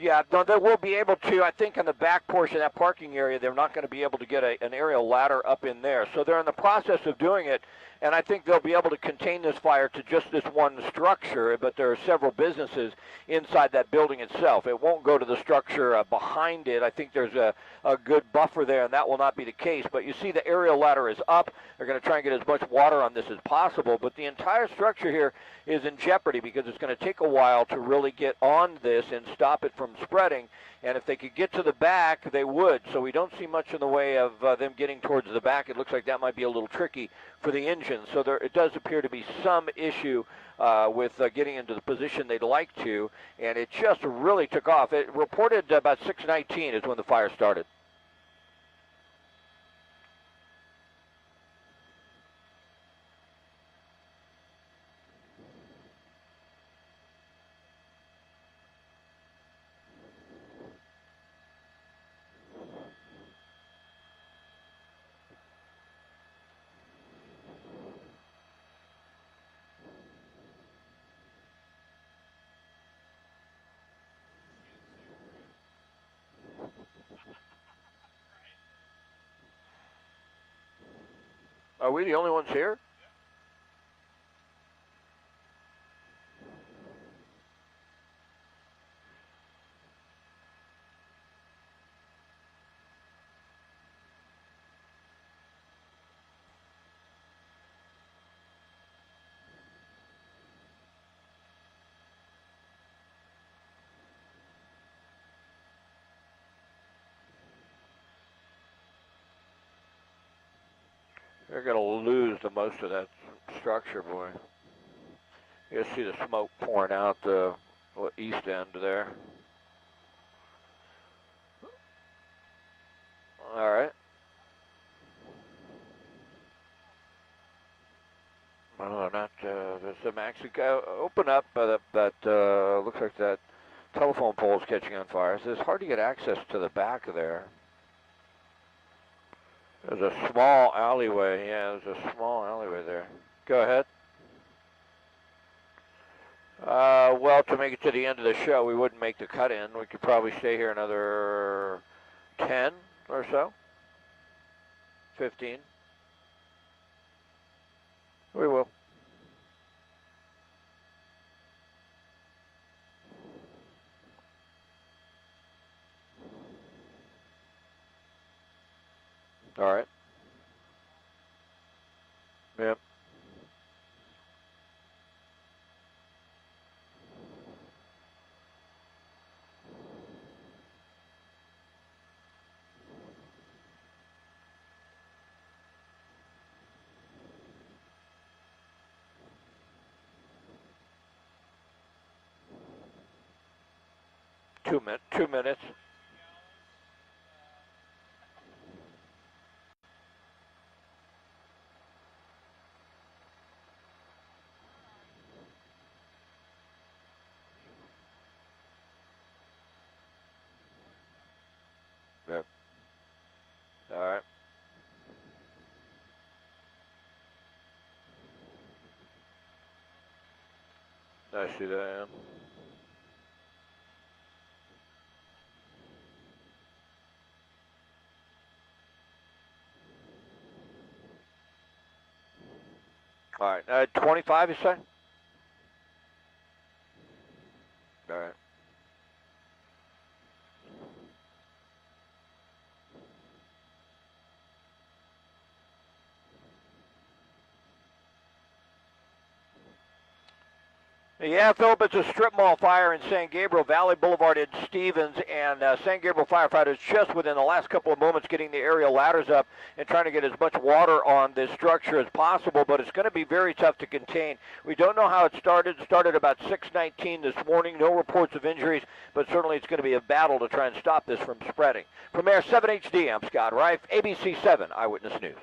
Yeah, no, they will be able to. I think in the back portion of that parking area, they're not going to be able to get an aerial ladder up in there. So they're in the process of doing it, and I think they'll be able to contain this fire to just this one structure, but there are several businesses inside that building itself. It won't go to the structure behind it. I think there's a good buffer there, and that will not be the case. But you see the aerial ladder is up. They're going to try and get as much water on this as possible, but the entire structure here is in jeopardy because it's going to take a while to really get on this and stop it from spreading. And if they could get to the back, they would. So we don't see much in the way of them getting towards the back. It looks like that might be a little tricky for the engine. So it does appear to be some issue with getting into the position they'd like to. And it just really took off. It reported about 6:19 is when the fire started. Are we the only ones here? They're going to lose the most of that structure, boy. You see the smoke pouring out the east end there. All right. Oh, not there's some actually open up. That looks like that telephone pole is catching on fire. So it's hard to get access to the back of there. There's a small alleyway. Yeah, there's a small alleyway there. Go ahead. Well, to make it to the end of the show, we wouldn't make the cut-in. We could probably stay here another 10 or so. 15. We will. All right. Yep. Two minutes. Yep. All right. I see that, yeah. All right. 25, you say? All right. Yeah, Philip, it's a strip mall fire in San Gabriel, Valley Boulevard in Stevens, and San Gabriel firefighters just within the last couple of moments getting the aerial ladders up and trying to get as much water on this structure as possible, but it's going to be very tough to contain. We don't know how it started. It started about 6:19 this morning. No reports of injuries, but certainly it's going to be a battle to try and stop this from spreading. From Air 7 HD, I'm Scott Reif, ABC 7 Eyewitness News.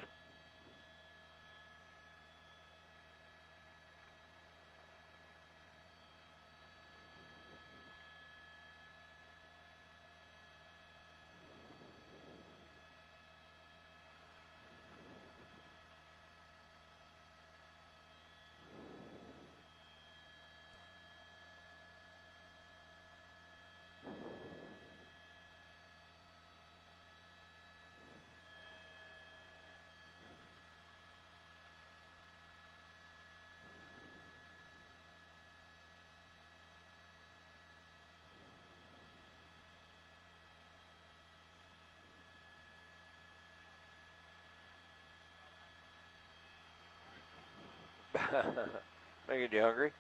Making you hungry?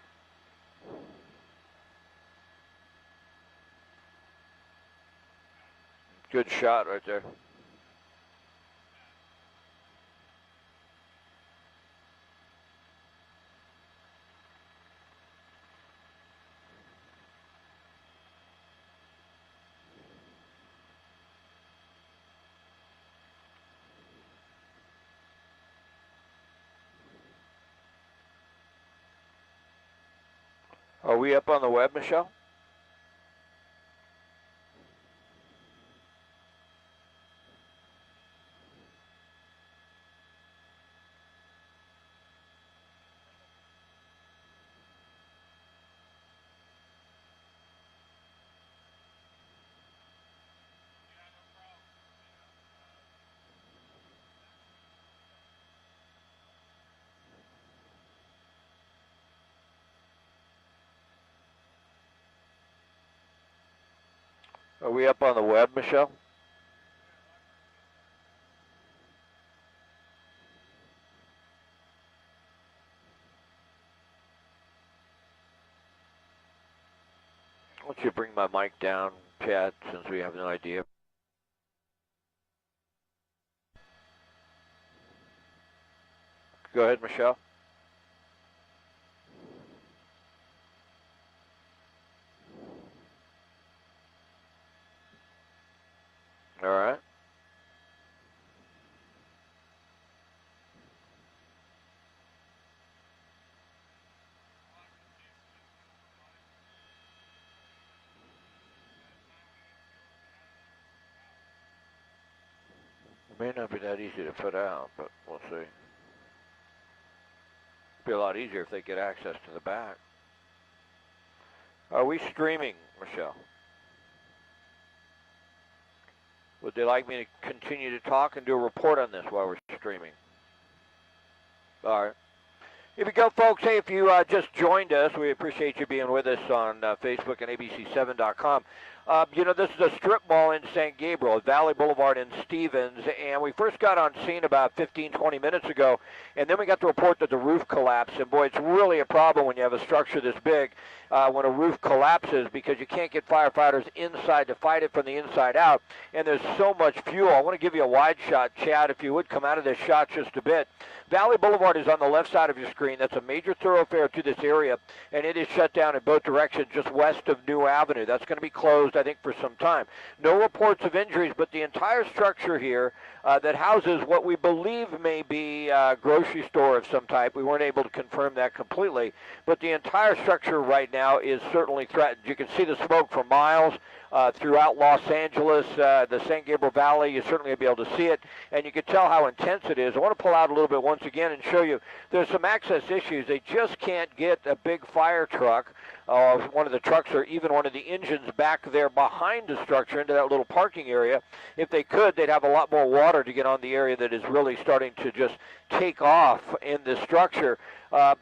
Good shot right there. Are we up on the web, Michelle? Are we up on the web, Michelle? Why don't you bring my mic down, Chad, since we have no idea. Go ahead, Michelle. All right. It may not be that easy to put out, but we'll see. It'd be a lot easier if they get access to the back. Are we streaming, Michelle? Would they like me to continue to talk and do a report on this while we're streaming? All right. Here we go, folks. Hey, if you just joined us, we appreciate you being with us on Facebook and ABC7.com. You know, this is a strip mall in San Gabriel, Valley Boulevard in Stevens, and we first got on scene about 15, 20 minutes ago, and then we got the report that the roof collapsed, and boy, it's really a problem when you have a structure this big when a roof collapses because you can't get firefighters inside to fight it from the inside out, and there's so much fuel. I want to give you a wide shot, Chad, if you would come out of this shot just a bit. Valley Boulevard is on the left side of your screen. That's a major thoroughfare to this area, and it is shut down in both directions just west of New Avenue. That's going to be closed, I think, for some time. No reports of injuries, but the entire structure here that houses what we believe may be a grocery store of some type. We weren't able to confirm that completely, but the entire structure right now is certainly threatened. You can see the smoke for miles throughout Los Angeles, the San Gabriel Valley. You certainly will be able to see it, and you can tell how intense it is. I want to pull out a little bit once again and show you there's some access issues. They just can't get a big fire truck, one of the trucks or even one of the engines back there behind the structure into that little parking area. If they could, they'd have a lot more water to get on the area that is really starting to just take off in this structure.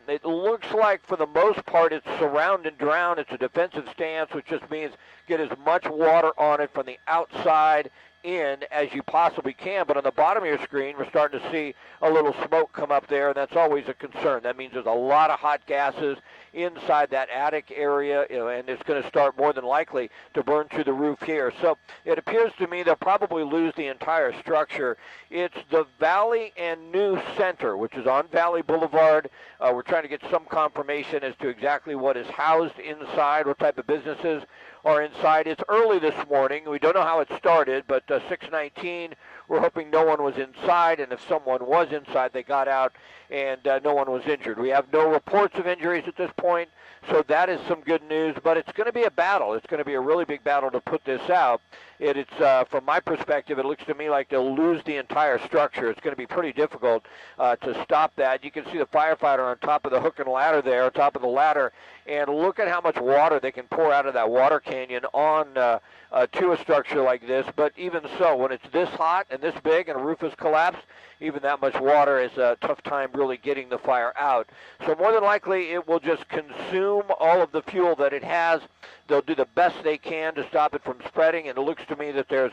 It looks like, for the most part, it's surround and drown. It's a defensive stance, which just means get as much water on it from the outside in as you possibly can. But on the bottom of your screen, we're starting to see a little smoke come up there, and that's always a concern. That means there's a lot of hot gases inside that attic area, and it's going to start more than likely to burn through the roof here. So it appears to me they'll probably lose the entire structure. It's the Valley and New Center, which is on Valley Boulevard. We're trying to get some confirmation as to exactly what is housed inside, what type of businesses are inside. It's early this morning. We don't know how it started, but 6:19, we're hoping no one was inside, and if someone was inside, they got out, and no one was injured. We have no reports of injuries at this point, so that is some good news, but it's going to be a battle. It's going to be a really big battle to put this out. It's from my perspective, it looks to me like they'll lose the entire structure. It's going to be pretty difficult to stop that. You can see the firefighter on top of the hook and ladder there, on top of the ladder, and look at how much water they can pour out of that water canyon on to a structure like this. But even so, when it's this hot and this big and a roof is collapsed, even that much water is a tough time really getting the fire out. So more than likely, it will just consume all of the fuel that it has. They'll do the best they can to stop it from spreading, and it looks to me that there's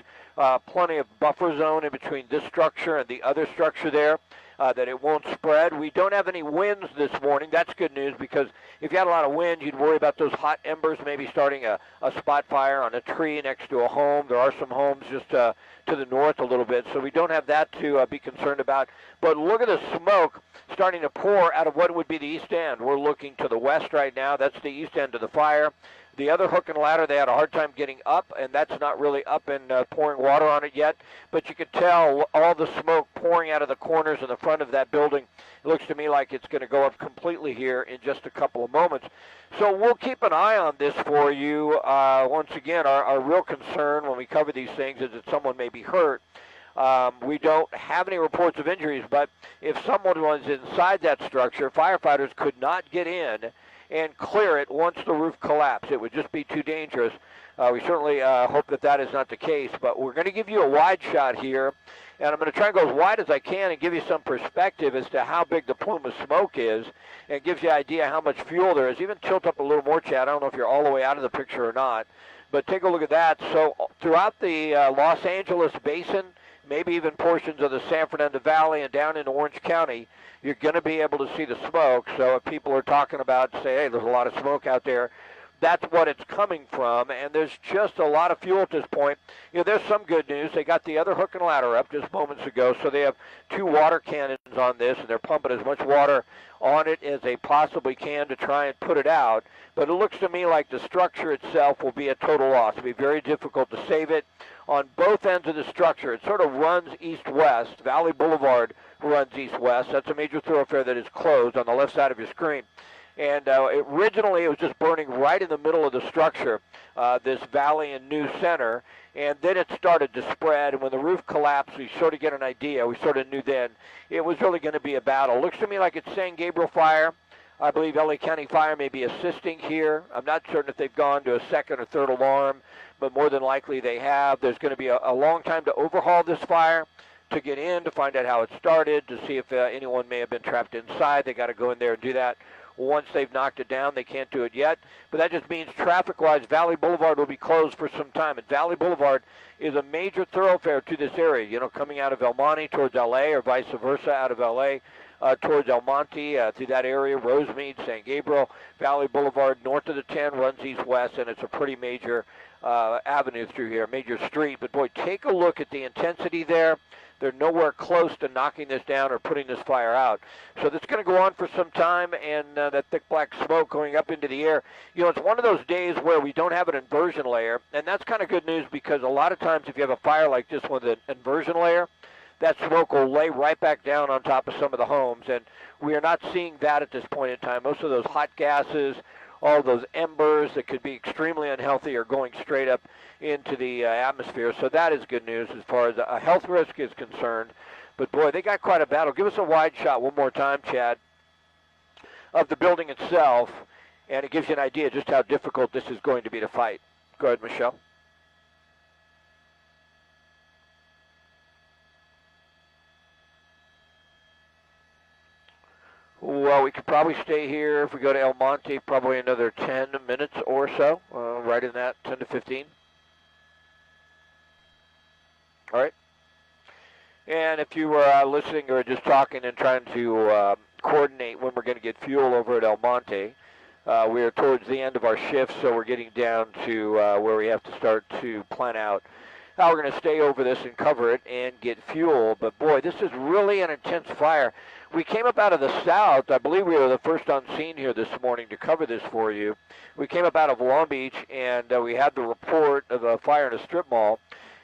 plenty of buffer zone in between this structure and the other structure there. that it won't spread. We don't have any winds this morning. That's good news, because if you had a lot of wind, you'd worry about those hot embers maybe starting a spot fire on a tree next to a home. There are some homes just to the north a little bit, so we don't have that to be concerned about. But look at the smoke starting to pour out of what would be the east end. We're looking to the west right now. That's the east end of the fire. The other hook and ladder, they had a hard time getting up, and that's not really up and pouring water on it yet. But you could tell all the smoke pouring out of the corners in the front of that building. It looks to me like it's going to go up completely here in just a couple of moments. So we'll keep an eye on this for you. Once again, our real concern when we cover these things is that someone may be hurt. We don't have any reports of injuries, but if someone was inside that structure, firefighters could not get in and clear it once the roof collapsed. It would just be too dangerous. We certainly hope that that is not the case, but we're going to give you a wide shot here, and I'm going to try and go as wide as I can and give you some perspective as to how big the plume of smoke is, and it gives you an idea how much fuel there is. Even tilt up a little more, Chad. I don't know if you're all the way out of the picture or not, but take a look at that. So throughout the Los Angeles basin, maybe even portions of the San Fernando Valley and down into Orange County, you're going to be able to see the smoke. So if people are talking about, say, hey, there's a lot of smoke out there, that's what it's coming from, and there's just a lot of fuel at this point. You know, there's some good news. They got the other hook and ladder up just moments ago, so they have 2 water cannons on this, and they're pumping as much water on it as they possibly can to try and put it out. But it looks to me like the structure itself will be a total loss. It'll be very difficult to save it. On both ends of the structure, it sort of runs east-west. Valley Boulevard runs east-west. That's a major thoroughfare that is closed on the left side of your screen. And originally it was just burning right in the middle of the structure, this Valley and New Center, and then it started to spread, and when the roof collapsed, we sort of get an idea. We sort of knew then it was really going to be a battle. Looks to me like it's San Gabriel fire. I believe LA County Fire may be assisting here. I'm not certain if they've gone to a second or third alarm, but more than likely they have. There's going to be a long time to overhaul this fire, to get in, to find out how it started, to see if anyone may have been trapped inside. They got to go in there and do that. Once they've knocked it down, they can't do it yet. But that just means traffic-wise, Valley Boulevard will be closed for some time. And Valley Boulevard is a major thoroughfare to this area, you know, coming out of El Monte towards L.A. or vice versa out of L.A. Towards El Monte, through that area, Rosemead, San Gabriel. Valley Boulevard north of the 10 runs east-west, and it's a pretty major avenue through here, major street. But, boy, take a look at the intensity there. They're nowhere close to knocking this down or putting this fire out. So that's going to go on for some time, and that thick black smoke going up into the air. You know, it's one of those days where we don't have an inversion layer, and that's kind of good news, because a lot of times if you have a fire like this one with an inversion layer, that smoke will lay right back down on top of some of the homes, and we are not seeing that at this point in time. Most of those hot gases, all those embers that could be extremely unhealthy, are going straight up into the atmosphere. So that is good news as far as a health risk is concerned. But, boy, they got quite a battle. Give us a wide shot one more time, Chad, of the building itself, and it gives you an idea just how difficult this is going to be to fight. Go ahead, Michelle. Well, we could probably stay here if we go to El Monte, probably another 10 minutes or so, right in that 10 to 15. All right. And if you were listening or just talking and trying to coordinate when we're going to get fuel over at El Monte, we are towards the end of our shift, so we're getting down to where we have to start to plan out how we're going to stay over this and cover it and get fuel. But, boy, this is really an intense fire. We came up out of the south. I believe we were the first on scene here this morning to cover this for you. We came up out of Long Beach, and we had the report of a fire in a strip mall,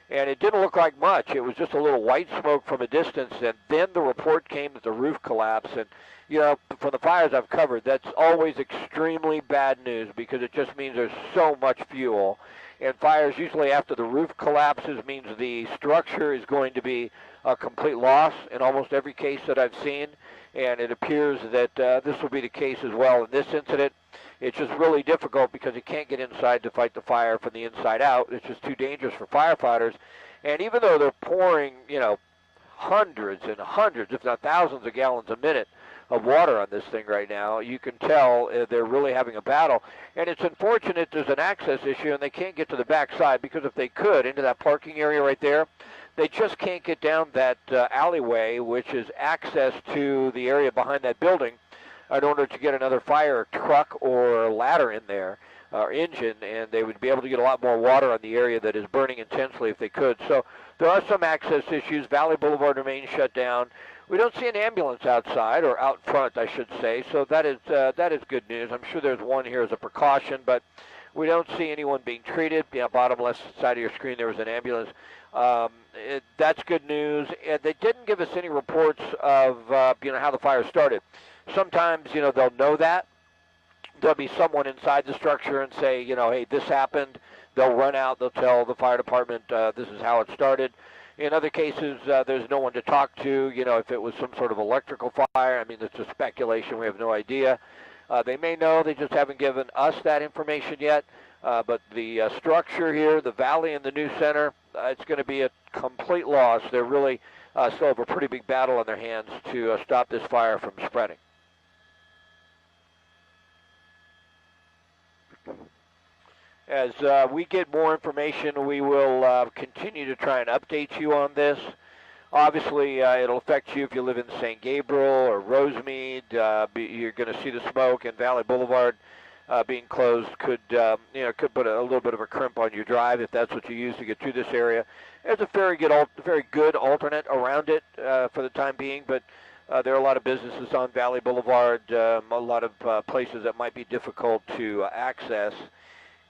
and it didn't look like much. It was just a little white smoke from a distance, and then the report came that the roof collapsed. And, you know, from the fires I've covered, that's always extremely bad news, because it just means there's so much fuel. And fires usually after the roof collapses means the structure is going to be a complete loss in almost every case that I've seen. And it appears that this will be the case as well in this incident. It's just really difficult because you can't get inside to fight the fire from the inside out. It's just too dangerous for firefighters. And even though they're pouring, you know, hundreds and hundreds, if not thousands of gallons a minute of water on this thing right now, you can tell they're really having a battle. And it's unfortunate there's an access issue and they can't get to the back side, because if they could, into that parking area right there, They just can't get down that alleyway, which is access to the area behind that building, in order to get another fire truck or ladder in there, or engine, and they would be able to get a lot more water on the area that is burning intensely if they could. So there are some access issues. Valley Boulevard remains shut down. We don't see an ambulance outside, or out front, I should say, so that is good news. I'm sure there's one here as a precaution, but we don't see anyone being treated. Bottom left side of your screen, there was an ambulance. That's good news. And they didn't give us any reports of how the fire started. Sometimes they'll know that. There'll be someone inside the structure and say, hey, this happened. They'll run out. They'll tell the fire department this is how it started. In other cases, there's no one to talk to. If it was some sort of electrical fire, I mean, it's just speculation. We have no idea. They may know. They just haven't given us that information yet. But the structure here, the Valley and the new center, it's going to be a complete loss. They're really still have a pretty big battle on their hands to stop this fire from spreading. As we get more information, we will continue to try and update you on this. Obviously, it'll affect you if you live in San Gabriel or Rosemead. You're going to see the smoke, and Valley Boulevard being closed could put a little bit of a crimp on your drive if that's what you use to get through this area. There's a very good alternate around it for the time being, but there are a lot of businesses on Valley Boulevard, a lot of places that might be difficult to access.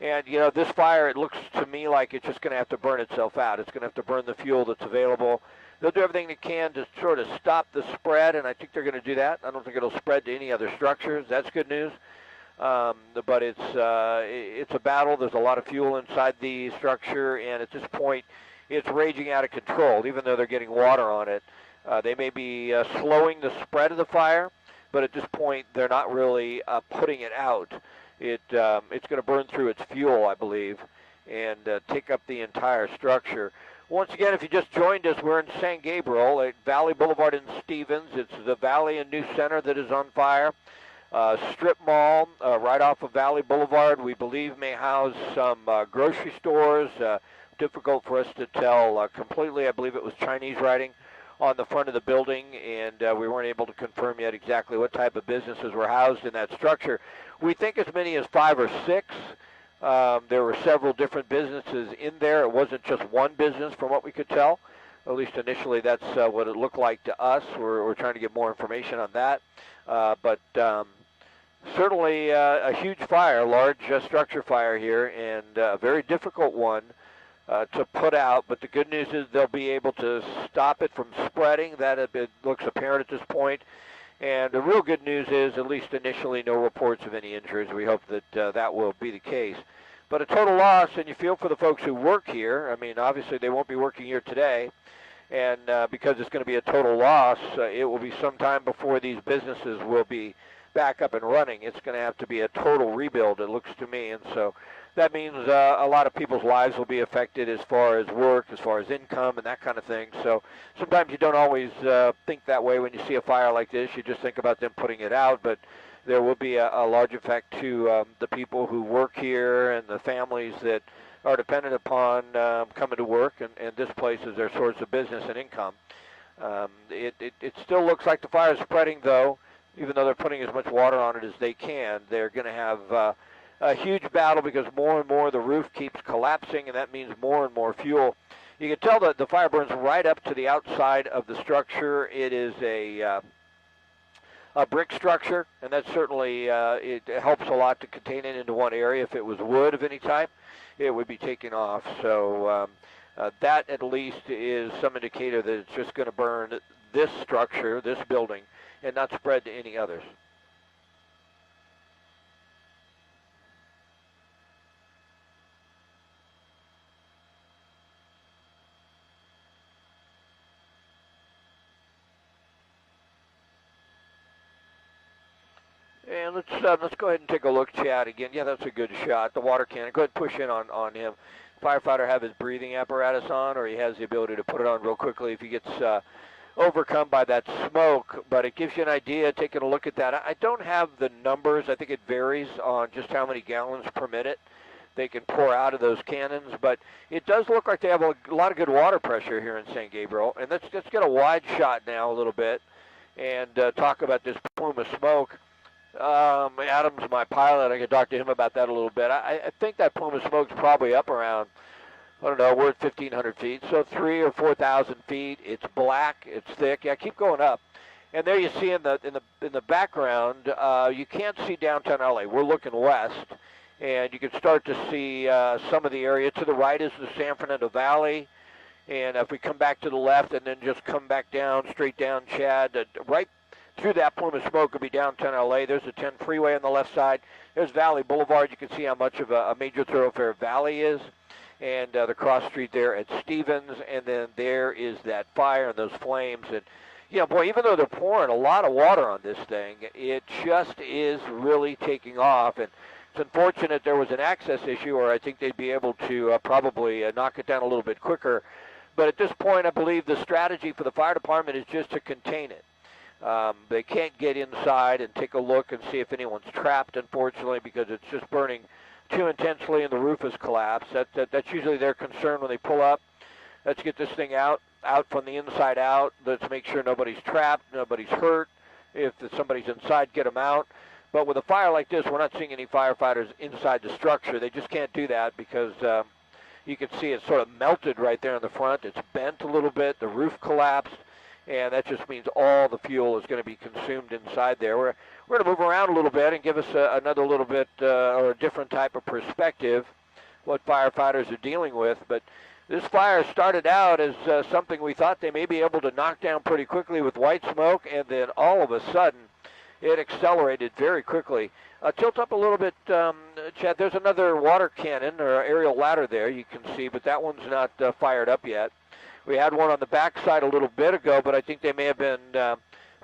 And, this fire, it looks to me like it's just going to have to burn itself out. It's going to have to burn the fuel that's available. They'll do everything they can to sort of stop the spread, and I think they're going to do that. I don't think it'll spread to any other structures. That's good news. But it's a battle. There's a lot of fuel inside the structure, and at this point, it's raging out of control, even though they're getting water on it. They may be slowing the spread of the fire, but at this point, they're not really putting it out. It's going to burn through its fuel, I believe, and take up the entire structure. Once again, if you just joined us, we're in San Gabriel at Valley Boulevard in Stevens. It's the Valley and New Center that is on fire. Strip Mall, right off of Valley Boulevard, we believe may house some grocery stores. Difficult for us to tell completely. I believe it was Chinese writing on the front of the building, and we weren't able to confirm yet exactly what type of businesses were housed in that structure. We think as many as 5 or 6. There were several different businesses in there. It wasn't just one business from what we could tell. At least initially that's what it looked like to us. We're trying to get more information on that. But certainly a huge fire, large structure fire here, and a very difficult one to put out. But the good news is they'll be able to stop it from spreading. That it looks apparent at this point. And the real good news is, at least initially, no reports of any injuries. We hope that that will be the case. But a total loss, and you feel for the folks who work here. I mean, obviously they won't be working here today. And because it's going to be a total loss, it will be some time before these businesses will be back up and running. It's going to have to be a total rebuild, it looks to me. And so that means a lot of people's lives will be affected as far as work, as far as income, and that kind of thing. So sometimes you don't always think that way when you see a fire like this. You just think about them putting it out, but there will be a large effect to the people who work here and the families that are dependent upon coming to work, and this place is their source of business and income. It still looks like the fire is spreading, though. Even though they're putting as much water on it as they can, they're going to have a huge battle because more and more the roof keeps collapsing, and that means more and more fuel. You can tell that the fire burns right up to the outside of the structure. It is a brick structure, and that certainly it helps a lot to contain it into one area. If it was wood of any type, it would be taken off. So that at least is some indicator that it's just going to burn this structure, this building, and not spread to any others. And let's go ahead and take a look, Chad, again. Yeah, that's a good shot. The water cannon. Go ahead and push in on him. Firefighter have his breathing apparatus on, or he has the ability to put it on real quickly if he gets overcome by that smoke. But it gives you an idea, taking a look at that. I don't have the numbers. I think it varies on just how many gallons per minute they can pour out of those cannons. But it does look like they have a lot of good water pressure here in San Gabriel. And let's get a wide shot now a little bit and talk about this plume of smoke. Adam's my pilot. I can talk to him about that a little bit. I think that plume of smoke's probably up around, I don't know, we're at 1,500 feet, so 3,000 or 4,000 feet. It's black, it's thick. Yeah, keep going up. And there you see in the background, you can't see downtown LA. We're looking west, and you can start to see some of the area. To the right is the San Fernando Valley, and if we come back to the left and then just come back down, straight down, Chad, right through that plume of smoke will be downtown LA. There's the 10 freeway on the left side. There's Valley Boulevard. You can see how much of a major thoroughfare Valley is. And the cross street there at Stevens. And then there is that fire and those flames. And, you know, boy, even though they're pouring a lot of water on this thing, it just is really taking off. And it's unfortunate there was an access issue, or I think they'd be able to probably knock it down a little bit quicker. But at this point, I believe the strategy for the fire department is just to contain it. They can't get inside and take a look and see if anyone's trapped, unfortunately, because it's just burning too intensely and the roof has collapsed. That's usually their concern when they pull up. Let's get this thing out from the inside out. Let's make sure nobody's trapped, nobody's hurt. If somebody's inside, get them out. But with a fire like this, we're not seeing any firefighters inside the structure. They just can't do that because you can see it's sort of melted right there in the front. It's bent a little bit. The roof collapsed. And that just means all the fuel is going to be consumed inside there. We're going to move around a little bit and give us another little bit or a different type of perspective what firefighters are dealing with. But this fire started out as something we thought they may be able to knock down pretty quickly with white smoke, and then all of a sudden it accelerated very quickly. Tilt up a little bit, Chad. There's another water cannon or aerial ladder there you can see, but that one's not fired up yet. We had one on the backside a little bit ago, but I think they may have been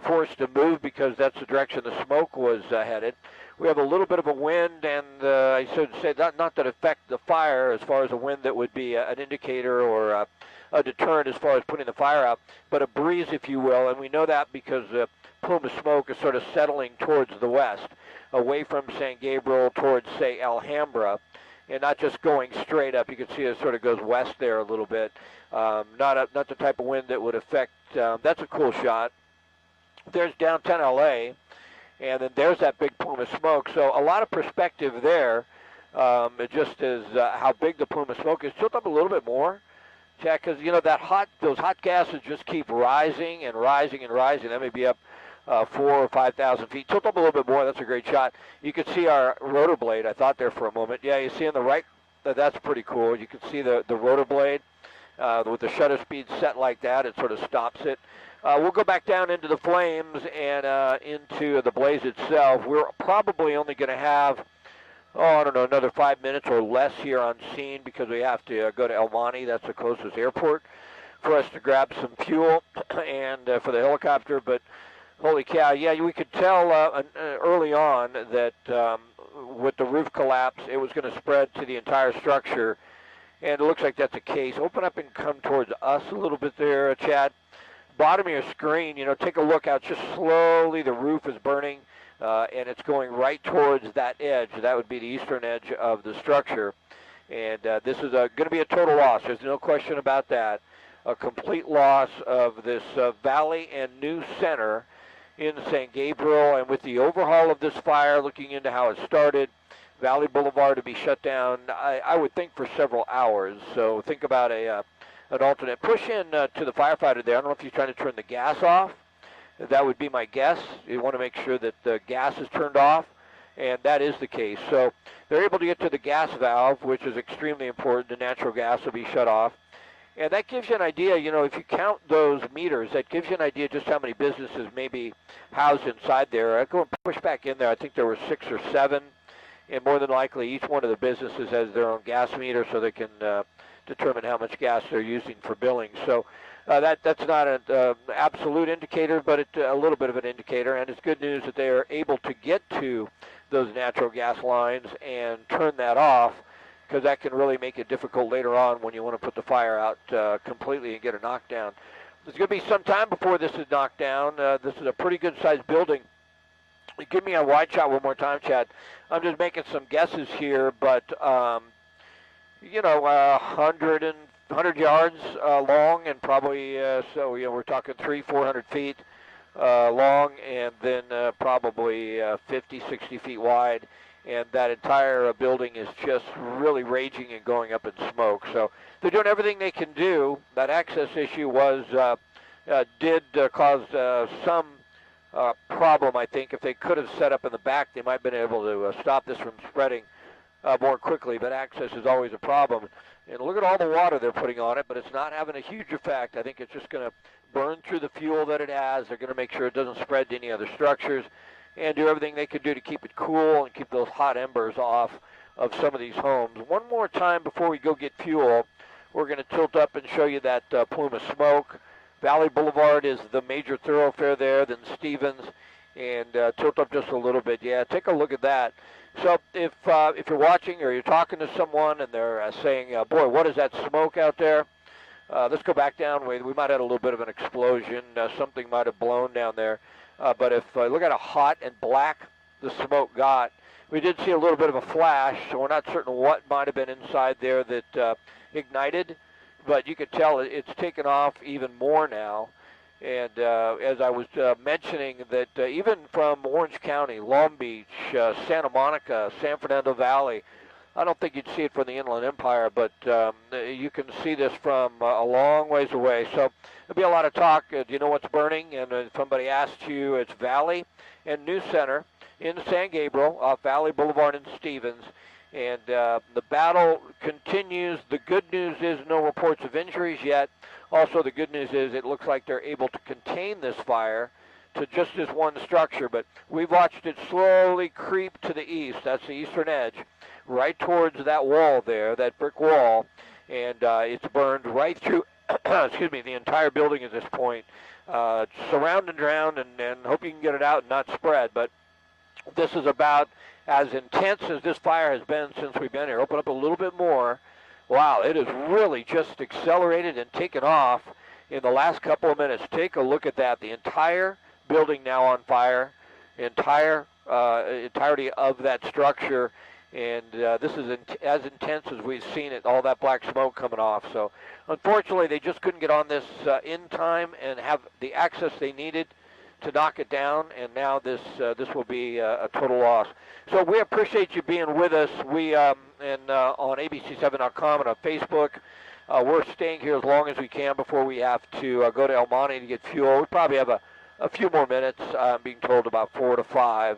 forced to move because that's the direction the smoke was headed. We have a little bit of a wind, and I should say not that affect the fire as far as a wind that would be an indicator or a deterrent as far as putting the fire out, but a breeze, if you will, and we know that because the plume of smoke is sort of settling towards the west, away from San Gabriel towards, say, Alhambra, and not just going straight up. You can see it sort of goes west there a little bit. Not the type of wind that would affect. That's a cool shot. There's downtown LA, and then there's that big plume of smoke. So a lot of perspective there. It just is how big the plume of smoke is. Tilt up a little bit more, Jack, because you know those hot gases just keep rising and rising and rising. That may be up 4,000 or 5,000 feet. Tilt up a little bit more. That's a great shot. You can see our rotor blade. I thought there for a moment. Yeah, you see on the right. That's pretty cool. You can see the rotor blade. With the shutter speed set like that, it sort of stops it. We'll go back down into the flames and into the blaze itself. We're probably only going to have, I don't know, another 5 minutes or less here on scene because we have to go to El Monte. That's the closest airport for us to grab some fuel and for the helicopter. But holy cow, yeah, we could tell early on that with the roof collapse, it was going to spread to the entire structure. And it looks like that's the case. Open up and come towards us a little bit there, Chad. Bottom of your screen, you know, take a look out. Just slowly the roof is burning, and it's going right towards that edge. That would be the eastern edge of the structure. And this is going to be a total loss. There's no question about that. A complete loss of this valley and new center in San Gabriel. And with the overhaul of this fire, looking into how it started, Valley Boulevard to be shut down, I would think, for several hours. So think about an alternate. Push in to the firefighter there. I don't know if he's trying to turn the gas off. That would be my guess. You want to make sure that the gas is turned off, and that is the case. So they're able to get to the gas valve, which is extremely important. The natural gas will be shut off. And that gives you an idea, you know, if you count those meters, that gives you an idea just how many businesses may be housed inside there. I go and push back in there. I think there were 6 or 7. And more than likely, each one of the businesses has their own gas meter so they can determine how much gas they're using for billing. So that's not an absolute indicator, but it's a little bit of an indicator. And it's good news that they are able to get to those natural gas lines and turn that off, because that can really make it difficult later on when you want to put the fire out completely and get a knockdown. There's going to be some time before this is knocked down. This is a pretty good-sized building. Give me a wide shot one more time, Chad. I'm just making some guesses here, but 100 yards long, and probably we're talking 400 feet long, and then probably 50, 60 feet wide. And that entire building is just really raging and going up in smoke. So they're doing everything they can do. That access issue did cause some problem, I think. If they could have set up in the back, they might have been able to stop this from spreading more quickly, but access is always a problem. And look at all the water they're putting on it, but it's not having a huge effect. I think it's just going to burn through the fuel that it has. They're going to make sure it doesn't spread to any other structures and do everything they can do to keep it cool and keep those hot embers off of some of these homes. One more time before we go get fuel, we're going to tilt up and show you that plume of smoke. Valley Boulevard is the major thoroughfare there, then Stevens, and tilt up just a little bit. Yeah, take a look at that. So if you're watching or you're talking to someone and they're saying, boy, what is that smoke out there? Let's go back down. We might have had a little bit of an explosion. Something might have blown down there. But if look at how hot and black the smoke got. We did see a little bit of a flash, so we're not certain what might have been inside there that ignited. But you could tell it's taken off even more now. And as I was mentioning, that even from Orange County, Long Beach, Santa Monica, San Fernando Valley, I don't think you'd see it from the Inland Empire, but you can see this from a long ways away. So there'll be a lot of talk. Do you know what's burning? And if somebody asked you, it's Valley and New Center in San Gabriel, off Valley Boulevard in Stevens. And the battle continues. The good news is no reports of injuries yet. Also, the good news is it looks like they're able to contain this fire to just this one structure. But we've watched it slowly creep to the east. That's the eastern edge, right towards that wall there, that brick wall. And it's burned right through, excuse me, the entire building at this point. Surround and drown, and hope you can get it out and not spread. But this is about as intense as this fire has been since we've been here. Open up a little bit more. Wow, it has really just accelerated and taken off in the last couple of minutes. Take a look at that. The entire building now on fire, entirety of that structure, and this is as intense as we've seen it, all that black smoke coming off. So unfortunately, they just couldn't get on this in time and have the access they needed to knock it down, and now this will be a total loss. So we appreciate you being with us. We on ABC7.com and on Facebook, we're staying here as long as we can before we have to go to El Monte to get fuel. We probably have a few more minutes. I'm being told about 4 to 5.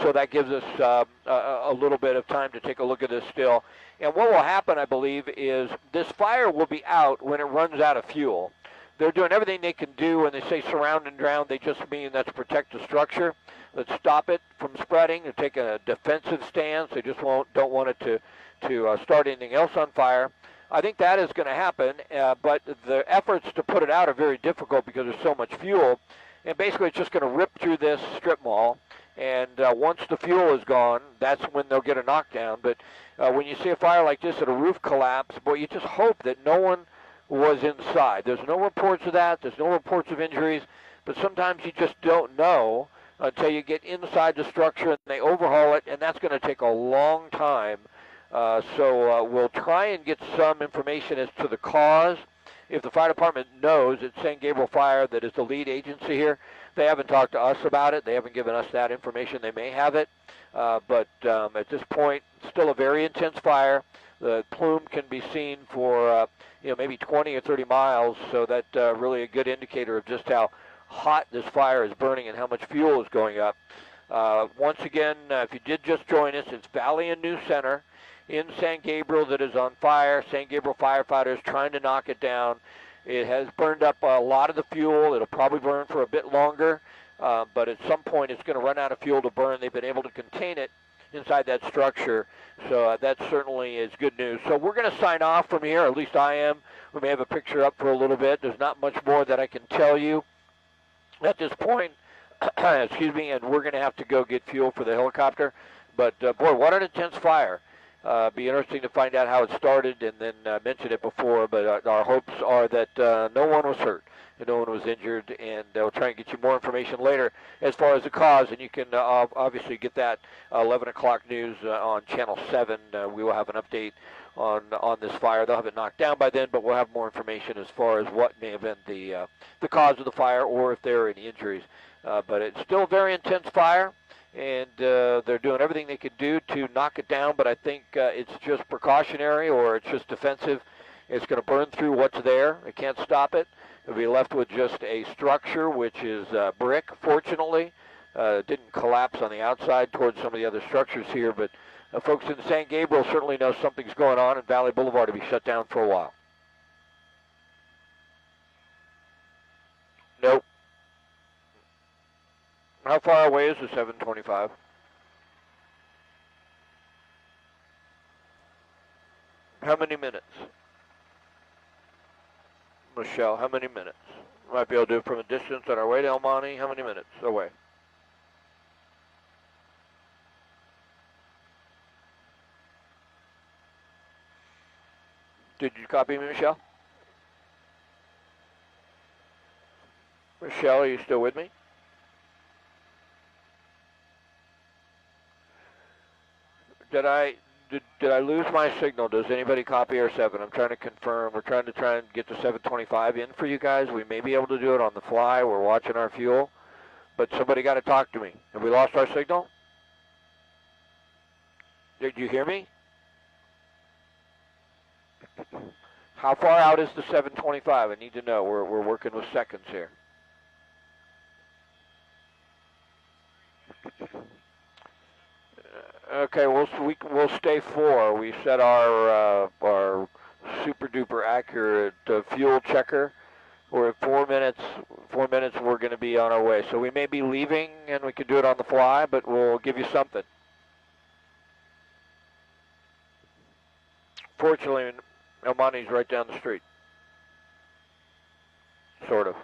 So that gives us a little bit of time to take a look at this still. And what will happen, I believe, is this fire will be out when it runs out of fuel. They're doing everything they can do. When they say surround and drown, they just mean that's protect the structure. Let's stop it from spreading. They're taking a defensive stance. They just don't want it to start anything else on fire. I think that is going to happen, but the efforts to put it out are very difficult because there's so much fuel. And basically it's just going to rip through this strip mall. And once the fuel is gone, that's when they'll get a knockdown. But when you see a fire like this at a roof collapse, boy, you just hope that no one was inside. There's no reports of that. There's no reports of injuries. But sometimes you just don't know until you get inside the structure and they overhaul it, and that's going to take a long time. So we'll try and get some information as to the cause. If the fire department knows it's San Gabriel Fire that is the lead agency here, they haven't talked to us about it. They haven't given us that information. They may have it. But at this point, still a very intense fire. The plume can be seen for maybe 20 or 30 miles, so that's really a good indicator of just how hot this fire is burning and how much fuel is going up. Once again, if you did just join us, it's Valley and New Center in San Gabriel that is on fire. San Gabriel firefighters trying to knock it down. It has burned up a lot of the fuel. It'll probably burn for a bit longer, but at some point it's going to run out of fuel to burn. They've been able to contain it inside that structure, so that certainly is good news. So we're going to sign off from here, at least I am. We may have a picture up for a little bit. There's not much more that I can tell you at this point, excuse me, and we're going to have to go get fuel for the helicopter. But boy, what an intense fire. Be interesting to find out how it started, and then mention it before, but our hopes are that no one was hurt and no one was injured, and we'll try and get you more information later as far as the cause, and you can obviously get that 11 o'clock news on Channel 7. We will have an update on this fire. They'll have it knocked down by then, but we'll have more information as far as what may have been the cause of the fire or if there are any injuries. But it's still a very intense fire, and they're doing everything they could do to knock it down, but I think it's just precautionary or it's just defensive. It's going to burn through what's there. It can't stop it. It'll be left with just a structure, which is brick, fortunately. Didn't collapse on the outside towards some of the other structures here, but folks in San Gabriel certainly know something's going on, and Valley Boulevard to be shut down for a while. Nope. How far away is the 725? How many minutes? Michelle, how many minutes? Might be able to do it from a distance on our way to El Monte. How many minutes away? Did you copy me, Michelle? Michelle, are you still with me? Did I lose my signal? Does anybody copy our 7? I'm trying to confirm. We're trying to get the 725 in for you guys. We may be able to do it on the fly. We're watching our fuel. But somebody got to talk to me. Have we lost our signal? Did you hear me? How far out is the 725? I need to know. We're working with seconds here. Okay, we'll stay 4. We set our super duper accurate fuel checker. We're at 4 minutes. 4 minutes, we're going to be on our way. So we may be leaving, and we can do it on the fly, but we'll give you something. Fortunately, El Monte's right down the street. Sort of.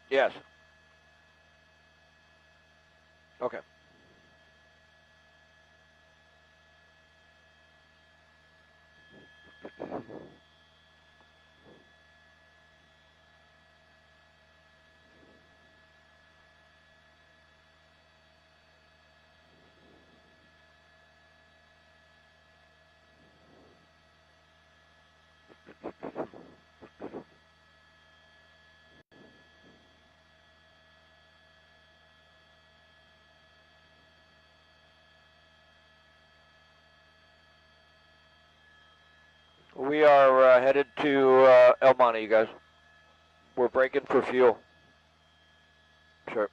Yes. Okay. We are headed to El Monte, you guys. We're braking for fuel. Sure.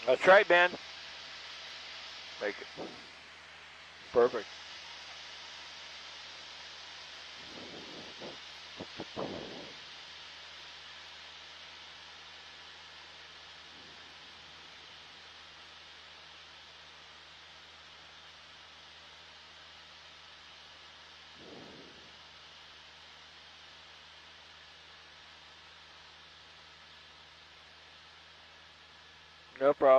That's right, man. Make it. Perfect. No problem.